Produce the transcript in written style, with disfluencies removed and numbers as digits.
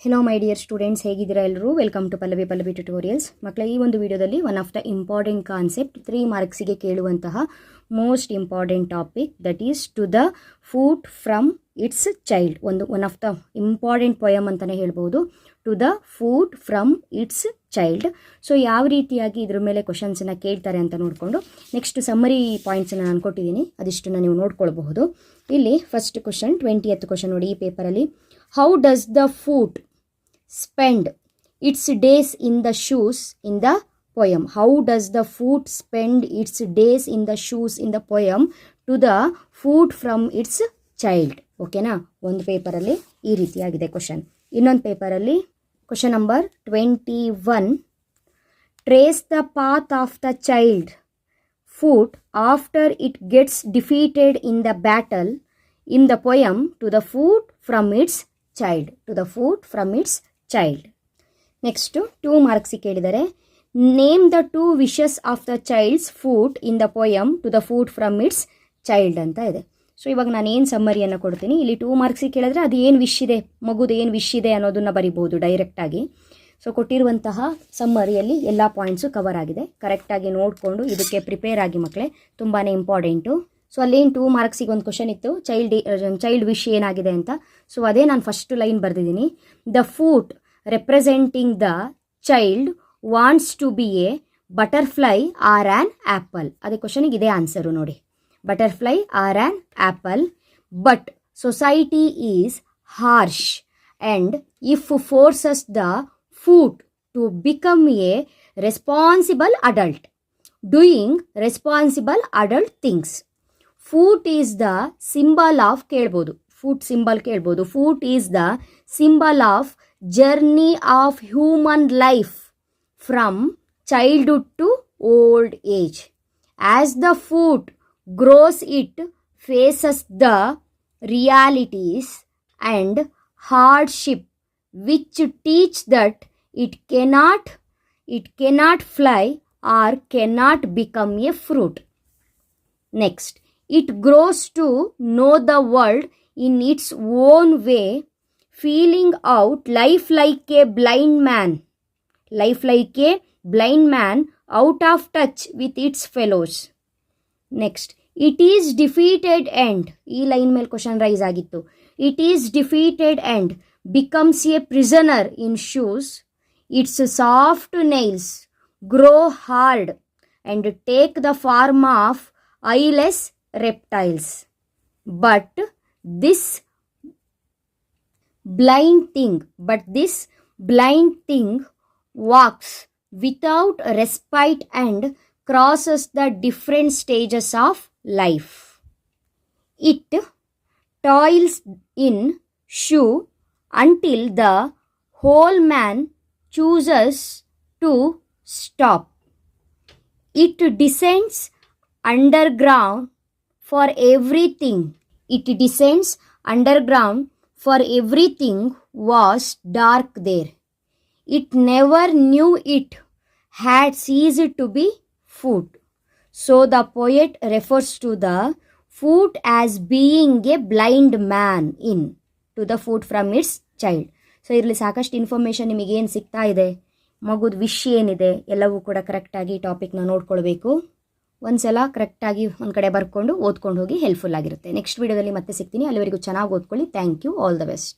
Hello my dear students, ಹೇಗಿದ್ದೀರಾ ಎಲ್ಲರೂ? Welcome to Pallavi tutorials. ಮಕ್ಕಳ ಈ ಒಂದು ವಿಡಿಯೋದಲ್ಲಿ one of the important concept 3 ಮಾರ್ಕ್ಸಿಗೆ ಕೇಳುವಂತಹ most important topic, that is to the food from its child. One of the important poem ಅಂತಲೇ ಹೇಳ್ಬೋದು, to the food from its child. So ಯಾವ ರೀತಿಯಾಗಿ ಇದ್ರ ಮೇಲೆ ಕ್ವಶನ್ಸನ್ನು ಕೇಳ್ತಾರೆ ಅಂತ ನೋಡಿಕೊಂಡು ನೆಕ್ಸ್ಟ್ ಸಮ್ಮರಿ ಪಾಯಿಂಟ್ಸನ್ನು ನಾನು ಕೊಟ್ಟಿದ್ದೀನಿ, ಅದಿಷ್ಟನ್ನು ನೀವು ನೋಡ್ಕೊಳ್ಬಹುದು. ಇಲ್ಲಿ ಫಸ್ಟ್ ಕ್ವಶನ್ 20th ಕ್ವಶನ್ ನೋಡಿ ಈ ಪೇಪರಲ್ಲಿ. How does the food spend its days in the shoes in the poem? How does the food spend its days in the shoes in the poem to the food from its child? ಓಕೆನಾ? ಒಂದು ಪೇಪರಲ್ಲಿ ಈ ರೀತಿಯಾಗಿದೆ question. ಇನ್ನೊಂದು ಪೇಪರಲ್ಲಿ question number 21, trace the path of the child food after it gets defeated in the battle in the poem to the food from its child. To the food from its child. Next 2 marks ಕೇಳಿದರೆ, name the 2 wishes of the childs food in the poem to the food from its child ಅಂತ ಇದೆ. So ಇವಾಗ ನಾನು ಏನು ಸಮ್ಮರಿಯನ್ನು ಕೊಡ್ತೀನಿ. ಇಲ್ಲಿ 2 ಮಾರ್ಕ್ಸಿಗೆ ಕೇಳಿದ್ರೆ ಅದು ಏನು ವಿಶ್ ಇದೆ, ಮಗುದು ಏನು ವಿಶ್ ಇದೆ ಅನ್ನೋದನ್ನು ಬರಿಬೋದು ಡೈರೆಕ್ಟಾಗಿ. ಸೊ ಕೊಟ್ಟಿರುವಂತಹ ಸಮ್ಮರಿಯಲ್ಲಿ ಎಲ್ಲ ಪಾಯಿಂಟ್ಸು ಕವರ್ ಆಗಿದೆ. ಕರೆಕ್ಟಾಗಿ ನೋಡಿಕೊಂಡು ಇದಕ್ಕೆ ಪ್ರಿಪೇರ್ ಆಗಿ ಮಕ್ಕಳೇ, ತುಂಬಾ ಇಂಪಾರ್ಟೆಂಟು. ಸೊ ಅಲ್ಲೇನು 2 ಮಾರ್ಕ್ಸಿಗೆ ಒಂದು ಕ್ವಶನ್ ಇತ್ತು, ಚೈಲ್ಡ್ ವಿಶ್ ಏನಾಗಿದೆ ಅಂತ. ಸೊ ಅದೇ ನಾನು ಫಸ್ಟ್ ಲೈನ್ ಬರೆದಿದ್ದೀನಿ. The food representing the child wants to be a butterfly or an apple. ಅದೇ ಕ್ವಶನಿಗೆ ಇದೇ ಆನ್ಸರು ನೋಡಿ, butterfly or an apple. But society is harsh and if forces the food to become a responsible adult doing responsible adult things. Food is the symbol of ಕೇಳ್ಬೋದು, food symbol ಕೇಳ್ಬೋದು. Food is the symbol of journey of human life from childhood to old age. As the food grows it faces the realities and hardship which teach that it cannot fly or cannot become a fruit. Next, it grows to know the world in its own way, feeling out life like a blind man out of touch with its fellows. Next, it is defeated and, ee line mel question rise agittu, it is defeated and becomes a prisoner in shoes. Its soft nails grow hard and take the form of eyeless reptiles. But this blind thing walks without respite and crosses the different stages of life. It toils in shoe until the whole man chooses to stop. It descends underground for everything. Was dark there. It never knew it had ceased to be food. So the poet refers to the food as being a blind man in to the food from its child. So ಇರಲಿ, ಸಾಕಷ್ಟು information ನಿಮಗೇನು ಸಿಗ್ತಾ ಇದೆ, ಮಗುದ ವಿಷಯ ಏನಿದೆ ಎಲ್ಲವೂ ಕೂಡ ಕರೆಕ್ಟಾಗಿ ಟಾಪಿಕ್ನ ನೋಡ್ಕೊಳ್ಬೇಕು. ಒಂದ್ಸಲ ಕರೆಕ್ಟಾಗಿ ಒಂದು ಕಡೆ ಬರ್ಕೊಂಡು ಓದ್ಕೊಂಡು ಹೋಗಿ ಹೆಲ್ಪ್ಫುಲ್ ಆಗಿರುತ್ತೆ. ನೆಕ್ಸ್ಟ್ ವಿಡಿಯೋದಲ್ಲಿ ಮತ್ತೆ ಸಿಗ್ತೀನಿ. ಅಲ್ಲಿವರೆಗೂ ಚೆನ್ನಾಗಿ ಓದ್ಕೊಳ್ಳಿ. Thank you. All the best.